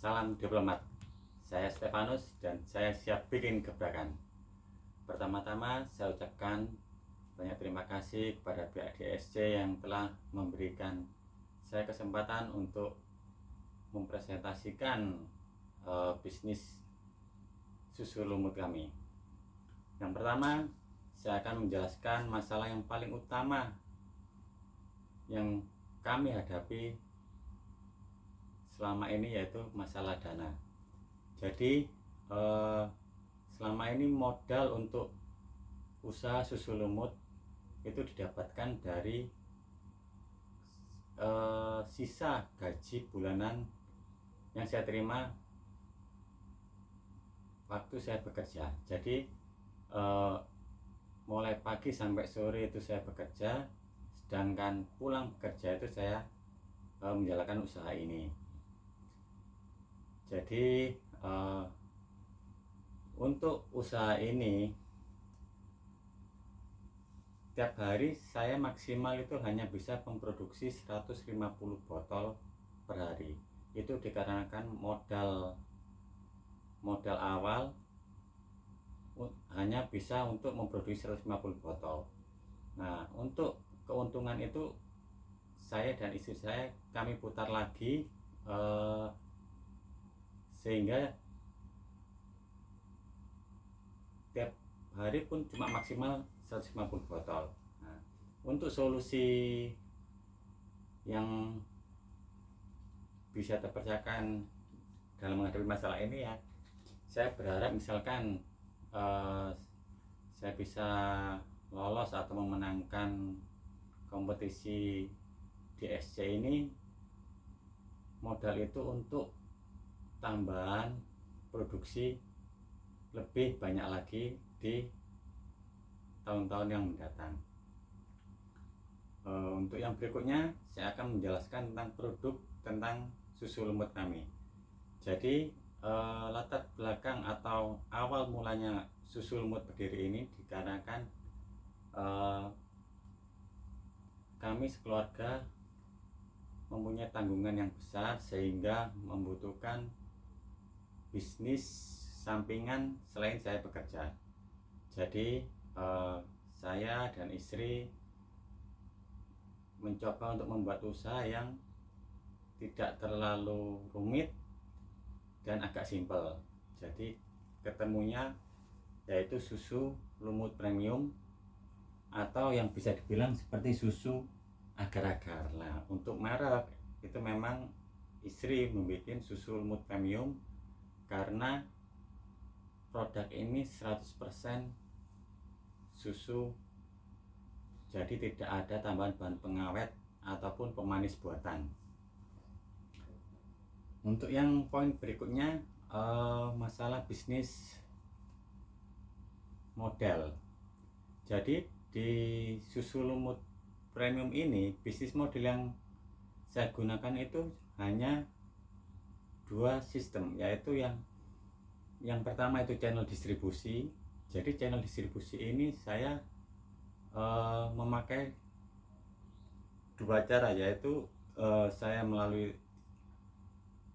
Salam diplomat. Saya Stefanus dan saya siap bikin gebrakan. Pertama-tama saya ucapkan banyak terima kasih kepada pihak DSC yang telah memberikan saya kesempatan untuk mempresentasikan bisnis susu lumut kami. Yang pertama, saya akan menjelaskan masalah yang paling utama yang kami hadapi selama ini, yaitu masalah dana. Jadi selama ini modal untuk usaha susu lumut itu didapatkan dari sisa gaji bulanan yang saya terima waktu saya bekerja. Jadi mulai pagi sampai sore itu saya bekerja, sedangkan pulang bekerja itu saya menjalankan usaha ini. Jadi untuk usaha ini tiap hari saya maksimal itu hanya bisa memproduksi 150 botol per hari. Itu dikarenakan modal awal hanya bisa untuk memproduksi 150 botol. Nah, untuk keuntungan itu saya dan istri saya kami putar lagi sehingga tiap hari pun cuma maksimal 150 botol. Nah, untuk solusi yang bisa terpecahkan dalam menghadapi masalah ini, ya, saya berharap misalkan saya bisa lolos atau memenangkan kompetisi DSC ini, modal itu untuk tambahan produksi lebih banyak lagi di tahun-tahun yang mendatang. Untuk yang berikutnya saya akan menjelaskan tentang produk tentang susu lumut kami. Jadi latar belakang atau awal mulanya susu lumut berdiri ini dikarenakan kami sekeluarga mempunyai tanggungan yang besar sehingga membutuhkan bisnis sampingan selain saya bekerja. Jadi saya dan istri mencoba untuk membuat usaha yang tidak terlalu rumit dan agak simpel. Jadi ketemunya yaitu susu lumut premium, atau yang bisa dibilang seperti susu agar-agar. Nah, untuk merek itu memang istri membuat susu lumut premium karena produk ini 100% susu, jadi tidak ada tambahan bahan pengawet ataupun pemanis buatan. Untuk yang poin berikutnya, masalah bisnis model. Jadi di susu lumut premium ini, bisnis model yang saya gunakan itu hanya dua sistem, yaitu yang pertama itu channel distribusi. Jadi channel distribusi ini saya memakai dua cara, yaitu saya melalui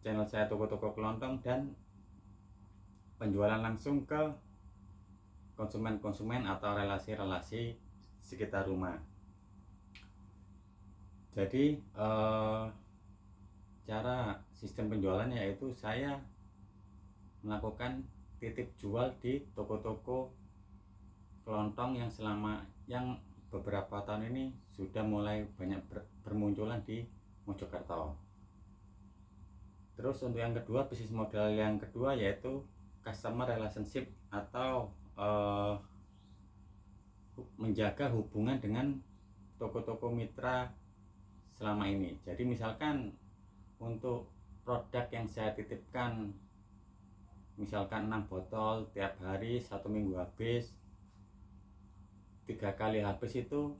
channel saya toko-toko kelontong dan penjualan langsung ke konsumen-konsumen atau relasi-relasi sekitar rumah. Jadi cara sistem penjualannya yaitu saya melakukan titip jual di toko-toko kelontong yang beberapa tahun ini sudah mulai banyak bermunculan di Mojokerto. Terus untuk yang kedua, bisnis model yang kedua yaitu customer relationship atau menjaga hubungan dengan toko-toko mitra selama ini. Jadi misalkan untuk produk yang saya titipkan, misalkan 6 botol tiap hari, 1 minggu habis, 3 kali habis itu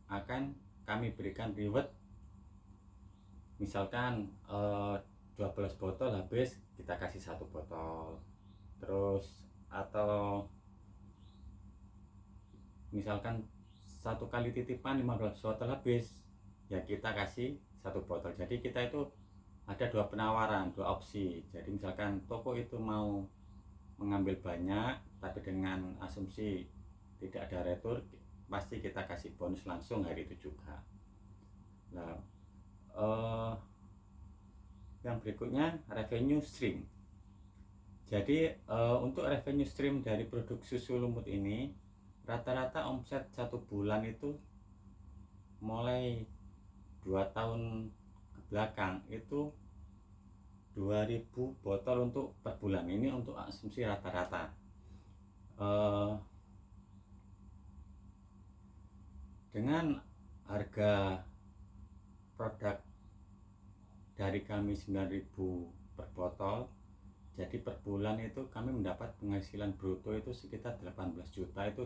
akan kami berikan reward. Misalkan 12 botol habis, kita kasih 1 botol. Terus atau misalkan 1 kali titipan 15 botol habis, ya kita kasih 1 botol. Jadi kita itu ada dua penawaran, dua opsi. Jadi misalkan toko itu mau mengambil banyak tapi dengan asumsi tidak ada retur, pasti kita kasih bonus langsung hari itu juga. Nah, yang berikutnya revenue stream. Jadi untuk revenue stream dari produk susu lumut ini, rata-rata omset 1 bulan itu mulai 2 tahun ke belakang itu 2000 botol untuk per bulan. Ini untuk asumsi rata-rata. Dengan harga produk dari kami 9.000 per botol, jadi per bulan itu kami mendapat penghasilan bruto itu sekitar 18 juta. Itu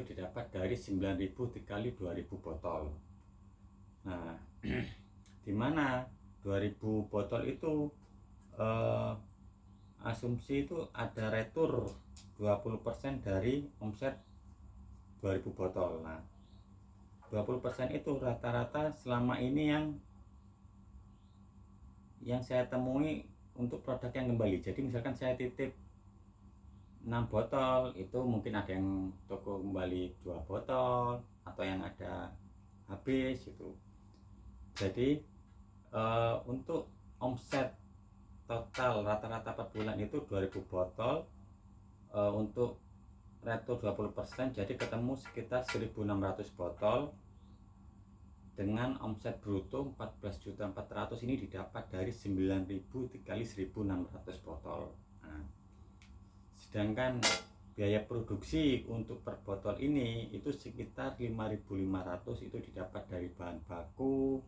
didapat dari 9.000 dikali 2.000 botol. Nah, dimana 2.000 botol itu asumsi itu ada retur 20% dari omset 2.000 botol. Nah, 20% itu rata-rata selama ini yang saya temui untuk produk yang kembali. Jadi misalkan saya titip 6 botol, itu mungkin ada yang toko kembali 2 botol atau yang ada habis itu. Jadi untuk omset total rata-rata per bulan itu 2.000 botol, untuk retur 20%, jadi ketemu sekitar 1.600 botol dengan omset bruto 14.400.000. Ini didapat dari 9.000 dikali 1.600 botol. Nah, sedangkan biaya produksi untuk per botol ini itu sekitar 5.500. Itu didapat dari bahan baku,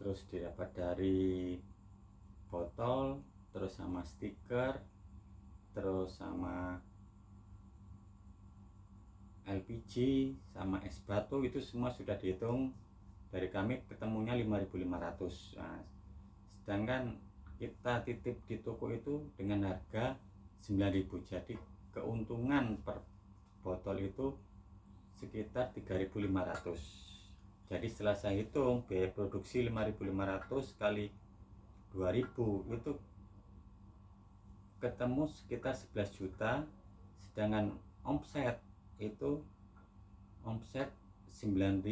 terus didapat dari botol, terus sama stiker, terus sama LPG, sama es batu. Itu semua sudah dihitung dari kami, ketemunya 5.500. Nah, sedangkan kita titip di toko itu dengan harga 9.000, jadi keuntungan per botol itu sekitar 3.500. Jadi setelah saya hitung biaya produksi 5.500 kali 2.000 itu ketemu sekitar 11 juta. Sedangkan omset itu omset 9.000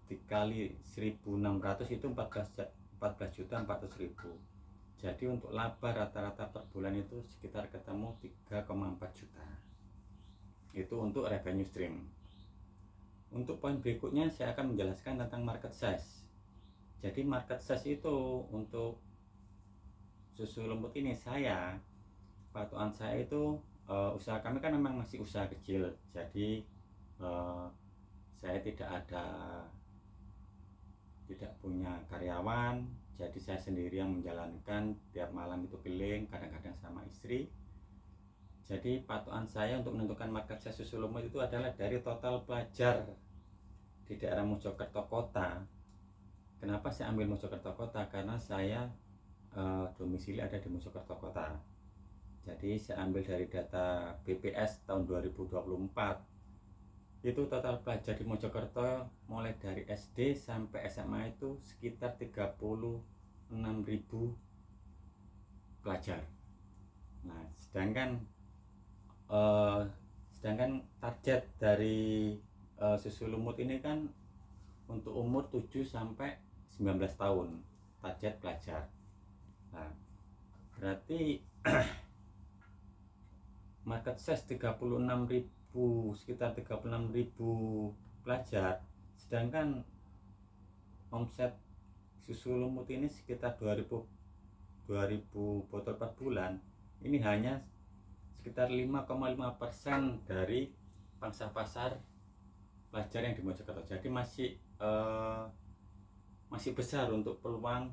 dikali 1.600 itu 14.400.000. Jadi untuk laba rata-rata per bulan itu sekitar ketemu 3,4 juta. Itu untuk revenue stream. Untuk poin berikutnya saya akan menjelaskan tentang market size. Jadi market size itu untuk susu lumut ini, patokan saya itu usaha kami kan memang masih usaha kecil. Jadi saya tidak punya karyawan, jadi saya sendiri yang menjalankan. Tiap malam itu keliling, kadang-kadang sama istri. Jadi patokan saya untuk menentukan market size susu lumut itu adalah dari total pelajar di daerah Mojokerto Kota. Kenapa saya ambil Mojokerto Kota? Karena saya domisili ada di Mojokerto Kota. Jadi saya ambil dari data BPS tahun 2024. Itu total pelajar di Mojokerto mulai dari SD sampai SMA itu sekitar 36.000 pelajar. Nah, sedangkan target dari susu lumut ini kan untuk umur 7 sampai 19 tahun target pelajar. Nah, berarti market size 36.000, sekitar 36.000 pelajar. Sedangkan omset susu lumut ini sekitar 2.000 botol per bulan. Ini hanya sekitar 5,5% dari pangsa pasar pelajar yang di Mojokerto. Jadi masih besar untuk peluang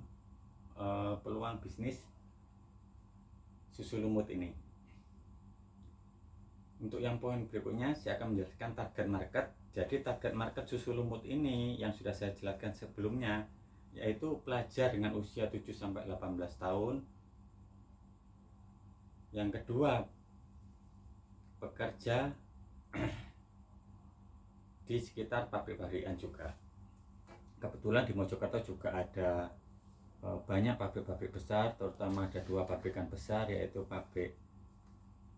bisnis susu lumut ini. Untuk yang poin berikutnya saya akan menjelaskan target market. Jadi target market susu lumut ini yang sudah saya jelaskan sebelumnya, yaitu pelajar dengan usia 7 sampai 18 tahun. Yang kedua, pekerja di sekitar pabrik-pabrikan juga. Kebetulan di Mojokerto juga ada banyak pabrik-pabrik besar, terutama ada 2 pabrikan besar, yaitu pabrik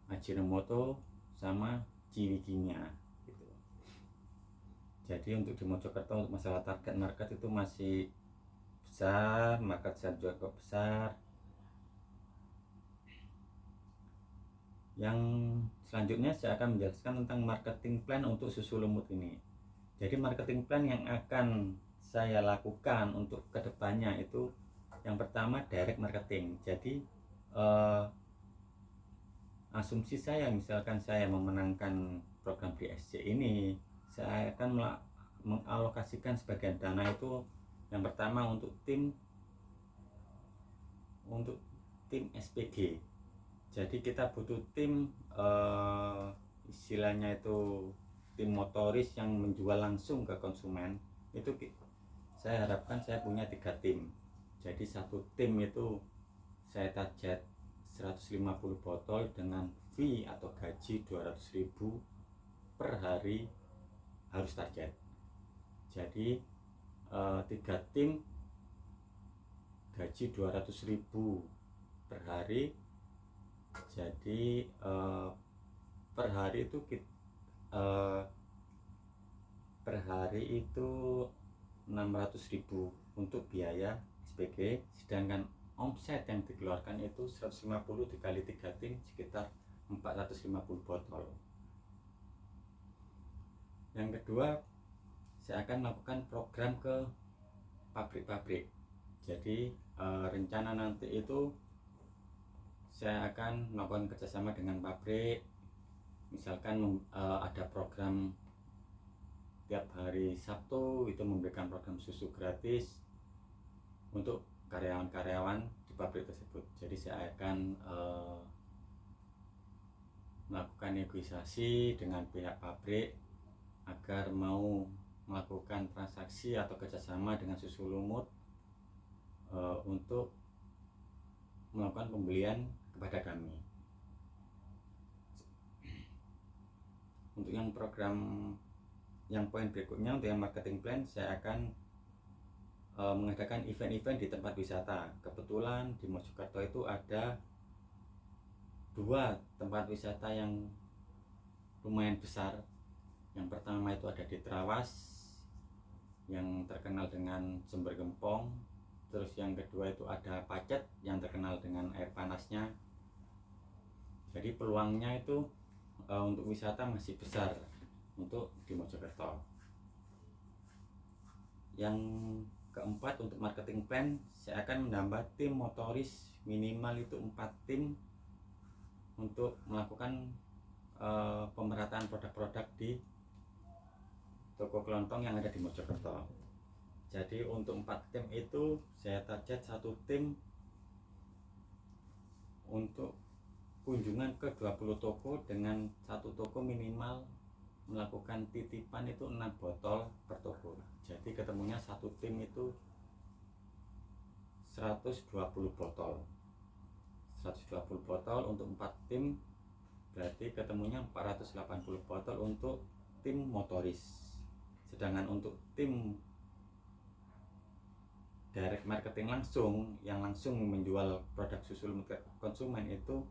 Ajinomoto sama Ciwi Kimia gitu. Jadi untuk di Mojokerto untuk masalah target market itu masih besar, market share juga besar. Yang selanjutnya saya akan menjelaskan tentang marketing plan untuk susu lumut ini. Jadi marketing plan yang akan saya lakukan untuk kedepannya itu yang pertama direct marketing. Jadi asumsi saya, misalkan saya memenangkan program BSC ini, saya akan mengalokasikan sebagian dana itu yang pertama untuk tim SPG. Jadi kita butuh tim istilahnya itu tim motoris yang menjual langsung ke konsumen. Itu saya harapkan saya punya 3 tim. Jadi satu tim itu saya target 150 botol dengan fee atau gaji 200.000 per hari harus target. Jadi 3 tim gaji 200.000 per hari. Jadi per hari itu per hari itu 600.000 untuk biaya SPG, sedangkan omset yang dikeluarkan itu 150 dikali 3 tim sekitar 450 botol. Yang kedua, saya akan melakukan program ke pabrik-pabrik. Jadi rencana nanti itu saya akan melakukan kerjasama dengan pabrik. Misalkan ada program tiap hari Sabtu itu memberikan program susu gratis untuk karyawan-karyawan di pabrik tersebut. Jadi saya akan melakukan negosiasi dengan pihak pabrik agar mau melakukan transaksi atau kerjasama dengan susu lumut untuk melakukan pembelian kepada kami. Untuk yang program yang poin berikutnya, untuk yang marketing plan, saya akan mengadakan event-event di tempat wisata. Kebetulan di Mojokerto itu ada 2 tempat wisata yang lumayan besar. Yang pertama itu ada di Trawas yang terkenal dengan sumber gempong. Terus yang kedua itu ada Pacet yang terkenal dengan air panasnya. Jadi peluangnya itu untuk wisata masih besar untuk di Mojokerto. Yang keempat, untuk marketing plan, saya akan menambah tim motoris minimal itu 4 tim untuk melakukan pemerataan produk-produk di toko kelontong yang ada di Mojokerto. Jadi untuk 4 tim itu saya target 1 tim untuk kunjungan ke 20 toko, dengan 1 toko minimal melakukan titipan itu 6 botol per toko. Jadi ketemunya 1 tim itu 120 botol. 120 botol untuk 4 tim berarti ketemunya 480 botol untuk tim motoris. Sedangkan untuk tim direct marketing langsung yang langsung menjual produk susu lumut ke konsumen itu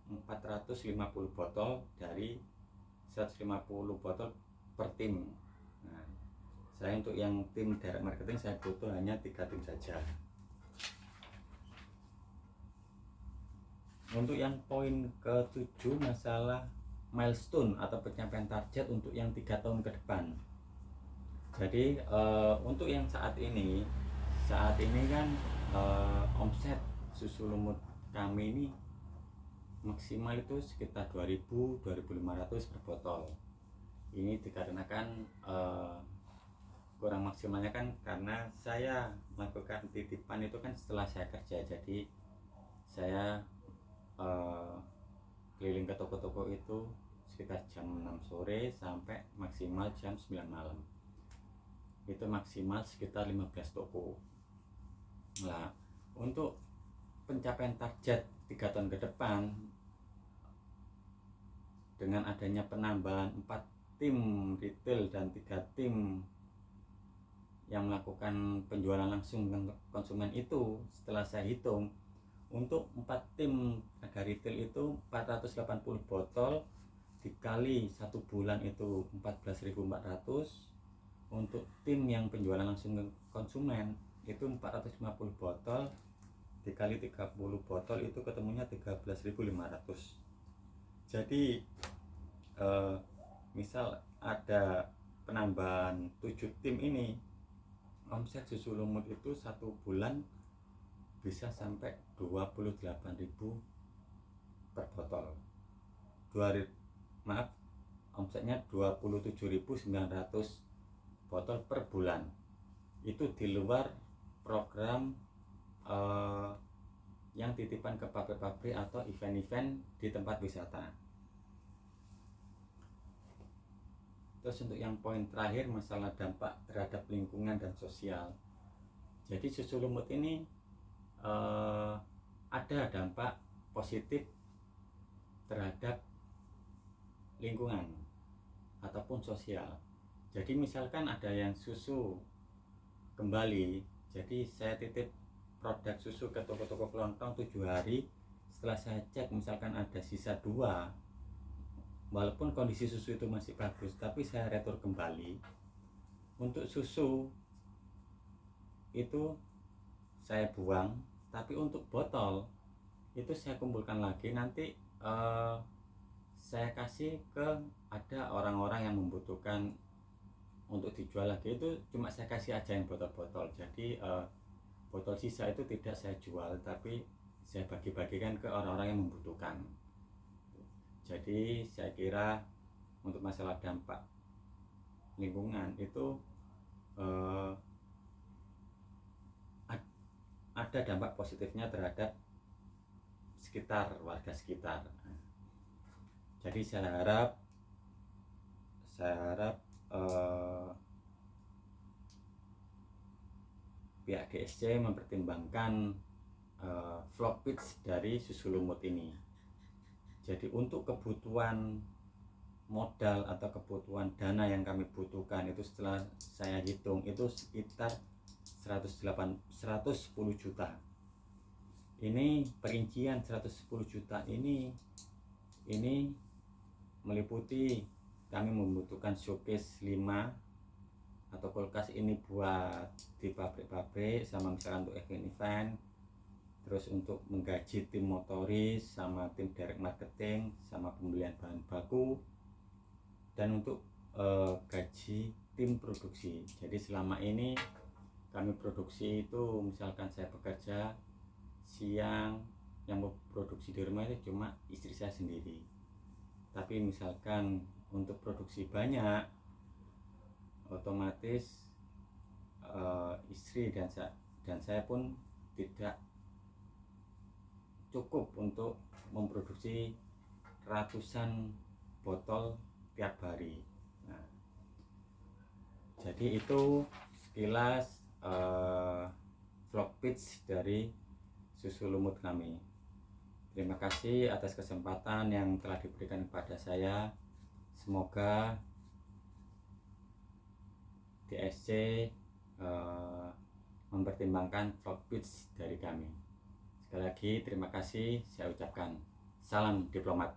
450 botol dari 150 botol per tim. Nah, saya untuk yang tim direct marketing saya butuh hanya 3 tim saja. Untuk yang poin ke-7, masalah milestone atau pencapaian target untuk yang 3 tahun ke depan. Jadi untuk yang saat ini kan omset susu lumut kami ini maksimal itu sekitar 2.000-2.500 per botol. Ini dikarenakan kurang maksimalnya kan karena saya melakukan titipan itu kan setelah saya kerja. Jadi saya keliling ke toko-toko itu sekitar jam 6 sore sampai maksimal jam 9 malam. Itu maksimal sekitar 15 toko. Nah, untuk pencapaian target 3 tahun ke depan dengan adanya penambahan 4 tim retail dan 3 tim yang melakukan penjualan langsung ke konsumen itu, setelah saya hitung, untuk 4 tim harga retail itu 480 botol dikali 1 bulan itu 14.400. Untuk tim yang penjualan langsung ke konsumen itu 450 botol dikali 30 botol itu ketemunya 13.500. Jadi misal ada penambahan 7 tim ini, omset susu lumut itu 1 bulan bisa sampai 28.000 per botol. Omsetnya 27.900 botol per bulan. Itu di luar program yang titipan ke pabrik-pabrik atau event-event di tempat wisata. Terus untuk yang poin terakhir, masalah dampak terhadap lingkungan dan sosial. Jadi susu lumut ini ada dampak positif terhadap lingkungan ataupun sosial. Jadi misalkan ada yang susu kembali, jadi saya titip produk susu ke toko-toko kelontong 7 hari, setelah saya cek misalkan ada sisa 2, walaupun kondisi susu itu masih bagus, tapi saya retur kembali. Untuk susu itu saya buang, tapi untuk botol itu saya kumpulkan lagi, nanti saya kasih ke ada orang-orang yang membutuhkan untuk dijual lagi. Itu cuma saya kasih aja yang botol-botol. Jadi botol sisa itu tidak saya jual, tapi saya bagi-bagikan ke orang-orang yang membutuhkan. Jadi saya kira untuk masalah dampak lingkungan itu ada dampak positifnya terhadap sekitar, warga sekitar. Jadi saya harap pihak DSC mempertimbangkan vlog pitch dari susu lumut ini. Jadi untuk kebutuhan modal atau kebutuhan dana yang kami butuhkan itu setelah saya hitung itu sekitar 110 juta. Ini perincian 110 juta ini meliputi kami membutuhkan showcase 5 atau kulkas ini buat di pabrik-pabrik, sama misalkan untuk event-event, terus untuk menggaji tim motoris sama tim direct marketing sama pembelian bahan baku, dan untuk gaji tim produksi. Jadi selama ini kami produksi itu misalkan saya bekerja siang, yang produksi di rumah itu cuma istri saya sendiri. Tapi misalkan untuk produksi banyak, otomatis istri dan saya pun tidak cukup untuk memproduksi ratusan botol tiap hari. Nah, jadi itu sekilas vlog pitch dari susu lumut kami. Terima kasih atas kesempatan yang telah diberikan kepada saya. Semoga DSC mempertimbangkan vlog pitch dari kami. Sekali lagi terima kasih saya ucapkan. Salam diplomat.